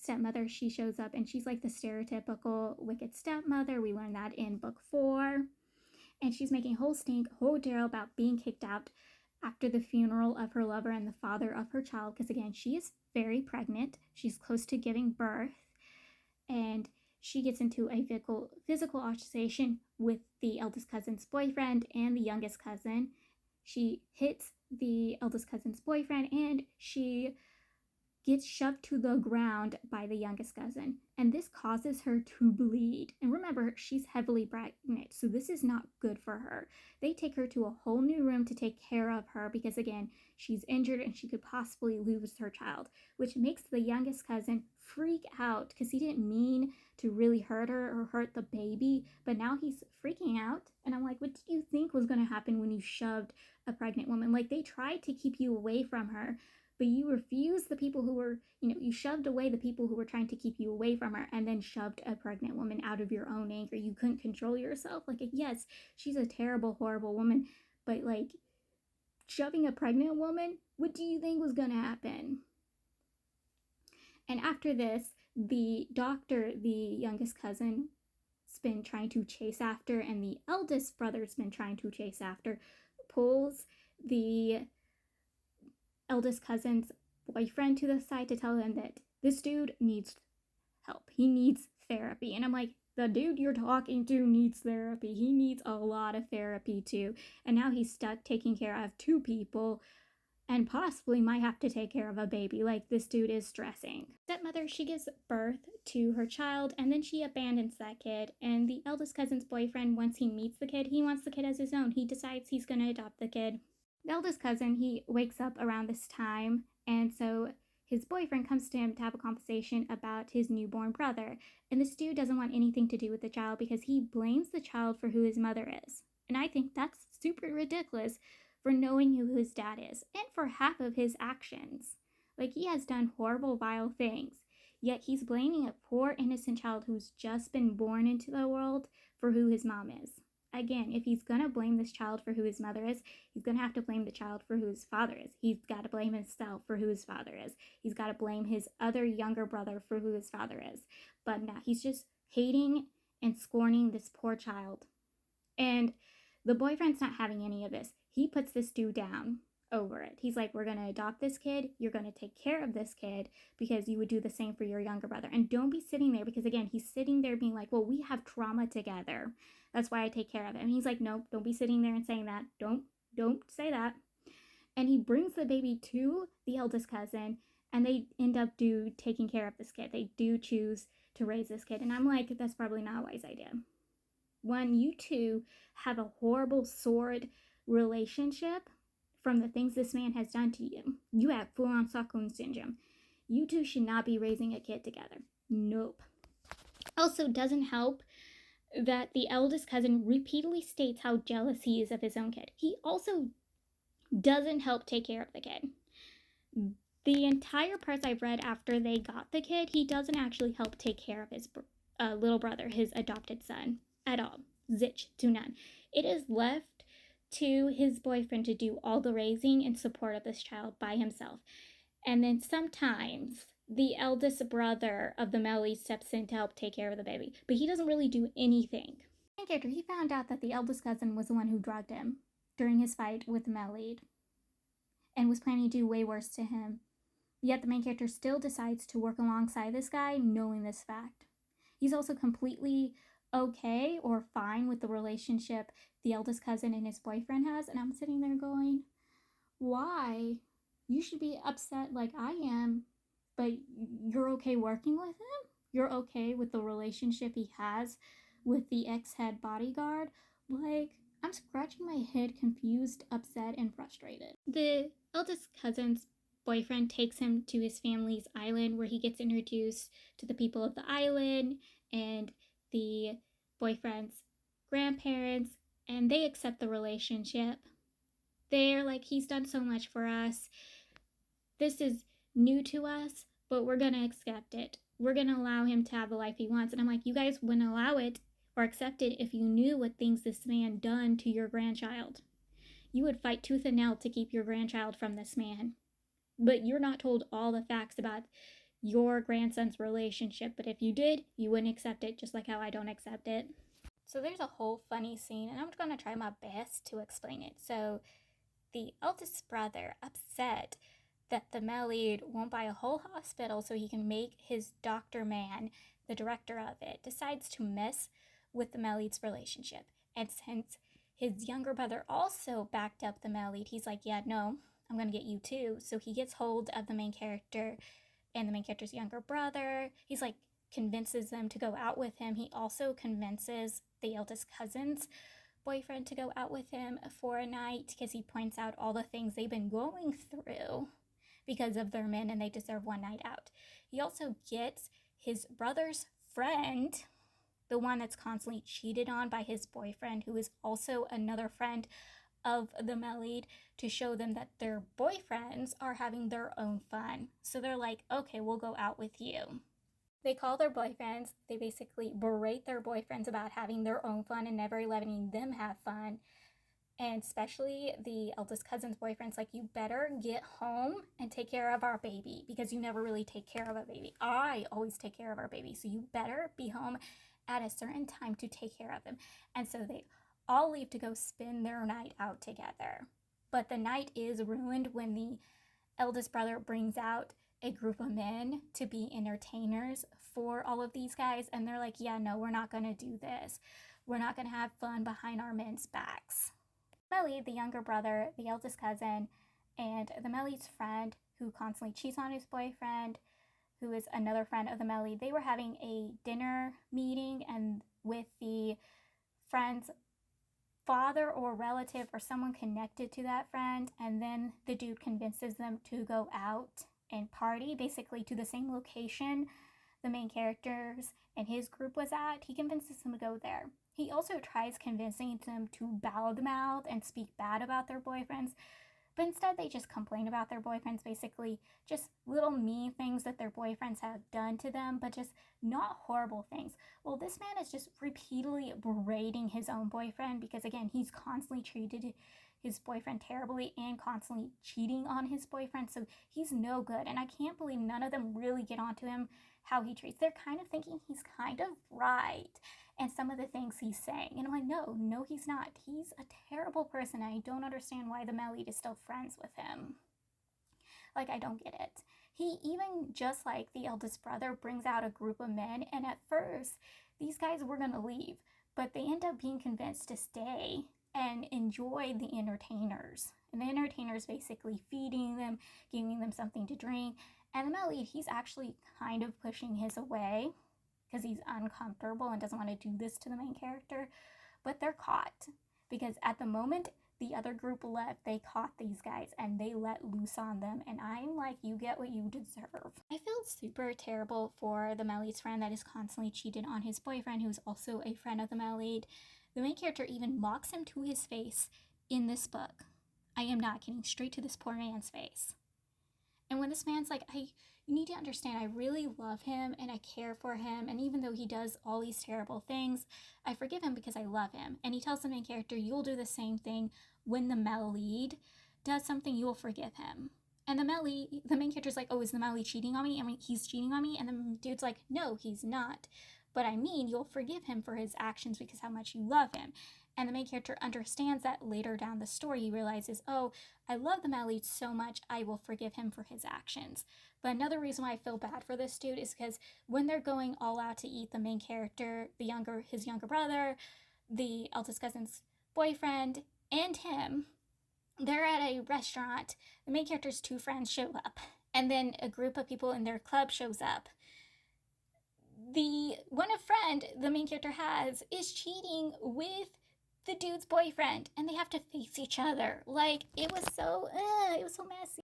stepmother, she shows up and she's like the stereotypical wicked stepmother. We learned that in book 4. And she's making whole deal about being kicked out after the funeral of her lover and the father of her child. Because again, she is very pregnant. She's close to giving birth. And she gets into a physical altercation with the eldest cousin's boyfriend and the youngest cousin. She hits the eldest cousin's boyfriend and she gets shoved to the ground by the youngest cousin, and this causes her to bleed. And remember, she's heavily pregnant, so this is not good for her. They take her to a whole new room to take care of her because, again, she's injured and she could possibly lose her child, which makes the youngest cousin freak out because he didn't mean to really hurt her or hurt the baby, but now he's freaking out. And I'm like, what did you think was going to happen when you shoved a pregnant woman? Like, they tried to keep you away from her, but you refused the people who were, you shoved away the people who were trying to keep you away from her and then shoved a pregnant woman out of your own anger. You couldn't control yourself. Like, yes, she's a terrible, horrible woman, but like shoving a pregnant woman, what do you think was going to happen? And after this, the doctor, the youngest cousin, has been trying to chase after, and the eldest brother's been trying to chase after, pulls the eldest cousin's boyfriend to the side to tell him that this dude needs help. He needs therapy. And I'm like, the dude you're talking to needs therapy. He needs a lot of therapy too. And now he's stuck taking care of 2 people and possibly might have to take care of a baby. Like, this dude is stressing. Stepmother, she gives birth to her child and then she abandons that kid. And the eldest cousin's boyfriend, once he meets the kid, he wants the kid as his own. He decides he's going to adopt the kid. The eldest cousin, he wakes up around this time, and so his boyfriend comes to him to have a conversation about his newborn brother. And this dude doesn't want anything to do with the child because he blames the child for who his mother is. And I think that's super ridiculous for knowing who his dad is and for half of his actions. Like, he has done horrible, vile things, yet he's blaming a poor, innocent child who's just been born into the world for who his mom is. Again, if he's going to blame this child for who his mother is, he's going to have to blame the child for who his father is. He's got to blame himself for who his father is. He's got to blame his other younger brother for who his father is. But now he's just hating and scorning this poor child. And the boyfriend's not having any of this. He puts this dude down over it. He's like, we're going to adopt this kid. You're going to take care of this kid because you would do the same for your younger brother. And don't be sitting there because, again, he's sitting there being like, well, we have trauma together. That's why I take care of it. And he's like, nope, don't be sitting there and saying that. Don't say that. And he brings the baby to the eldest cousin and they end up taking care of this kid. They do choose to raise this kid. And I'm like, that's probably not a wise idea. One, you two have a horrible sword relationship from the things this man has done to you. You have full-on Stockholm syndrome. You two should not be raising a kid together. Nope. Also, doesn't help that the eldest cousin repeatedly states how jealous he is of his own kid. He also doesn't help take care of the kid. The entire parts I've read after they got the kid, he doesn't actually help take care of his little brother, his adopted son, at all. Zitch to none. It is left to his boyfriend to do all the raising and support of this child by himself. And then sometimes the eldest brother of the male lead steps in to help take care of the baby, but he doesn't really do anything. The main character, he found out that the eldest cousin was the one who drugged him during his fight with the male lead and was planning to do way worse to him. Yet the main character still decides to work alongside this guy knowing this fact. He's also completely okay or fine with the relationship the eldest cousin and his boyfriend has, and I'm sitting there going, why? You should be upset like I am, but you're okay working with him? You're okay with the relationship he has with the ex-head bodyguard? Like, I'm scratching my head, confused, upset, and frustrated. The eldest cousin's boyfriend takes him to his family's island where he gets introduced to the people of the island and the boyfriend's grandparents, and they accept the relationship. They're like, he's done so much for us. This is new to us, but we're going to accept it. We're going to allow him to have the life he wants. And I'm like, you guys wouldn't allow it or accept it if you knew what things this man done to your grandchild. You would fight tooth and nail to keep your grandchild from this man. But you're not told all the facts about your grandson's relationship, but if you did, you wouldn't accept it, just like how I don't accept it. So there's a whole funny scene, and I'm going to try my best to explain it. So the eldest brother, upset that the male lead won't buy a whole hospital so he can make his doctor man the director of it, decides to mess with the male lead's relationship. And since his younger brother also backed up the male lead, he's like, yeah, no, I'm going to get you too. So he gets hold of the main character and the main character's younger brother. He's like, convinces them to go out with him. He also convinces the eldest cousin's boyfriend to go out with him for a night because he points out all the things they've been going through because of their men and they deserve one night out. He also gets his brother's friend, the one that's constantly cheated on by his boyfriend, who is also another friend of the male lead, to show them that their boyfriends are having their own fun. So they're like, okay, we'll go out with you. They call their boyfriends, they basically berate their boyfriends about having their own fun and never letting them have fun. And especially the eldest cousin's boyfriend's like, you better get home and take care of our baby because you never really take care of a baby. I always take care of our baby, so you better be home at a certain time to take care of them. And so they all leave to go spend their night out together. But the night is ruined when the eldest brother brings out a group of men to be entertainers for all of these guys, and they're like, yeah, no, we're not going to do this. We're not going to have fun behind our men's backs. Melly, the younger brother, the eldest cousin, and the Melly's friend, who constantly cheats on his boyfriend, who is another friend of the Melly, they were having a dinner meeting, and with the friend's father or relative or someone connected to that friend, and then the dude convinces them to go out and party, basically to the same location the main characters and his group was at. He convinces them to go there. He also tries convincing them to badmouth and speak bad about their boyfriends, but instead they just complain about their boyfriends, basically just little mean things that their boyfriends have done to them, but just not horrible things. Well, this man is just repeatedly berating his own boyfriend because, again, he's constantly treated his boyfriend terribly and constantly cheating on his boyfriend, so he's no good. And I can't believe none of them really get onto him how he treats. They're kind of thinking he's kind of right and some of the things he's saying. And I'm like, no, he's not. He's a terrible person. I don't understand why the male lead is still friends with him. Like, I don't get it. He even, just like the eldest brother, brings out a group of men, and at first, these guys were going to leave, but they end up being convinced to stay and enjoy the entertainers. And the entertainers basically feeding them, giving them something to drink. And the male lead, he's actually kind of pushing his away because he's uncomfortable and doesn't want to do this to the main character. But they're caught because at the moment the other group left, they caught these guys and they let loose on them. And I'm like, you get what you deserve. I felt super terrible for the male lead's friend that is constantly cheated on his boyfriend, who's also a friend of the male lead. The main character even mocks him to his face in this book. I am not kidding, straight to this poor man's face. And when this man's like, you need to understand, I really love him and I care for him. And even though he does all these terrible things, I forgive him because I love him. And he tells the main character, you'll do the same thing when the male lead does something, you will forgive him. And the main character's like, oh, is the male lead cheating on me? I mean, he's cheating on me. And the dude's like, no, he's not. But I mean, you'll forgive him for his actions because how much you love him. And the main character understands that later down the story. He realizes, oh, I love the male lead so much, I will forgive him for his actions. But another reason why I feel bad for this dude is because when they're going all out to eat, the main character, his younger brother, the eldest cousin's boyfriend, and him, they're at a restaurant. The main character's two friends show up, and then a group of people in their club shows up. The friend the main character has is cheating with the dude's boyfriend, and they have to face each other. Like, it was so messy.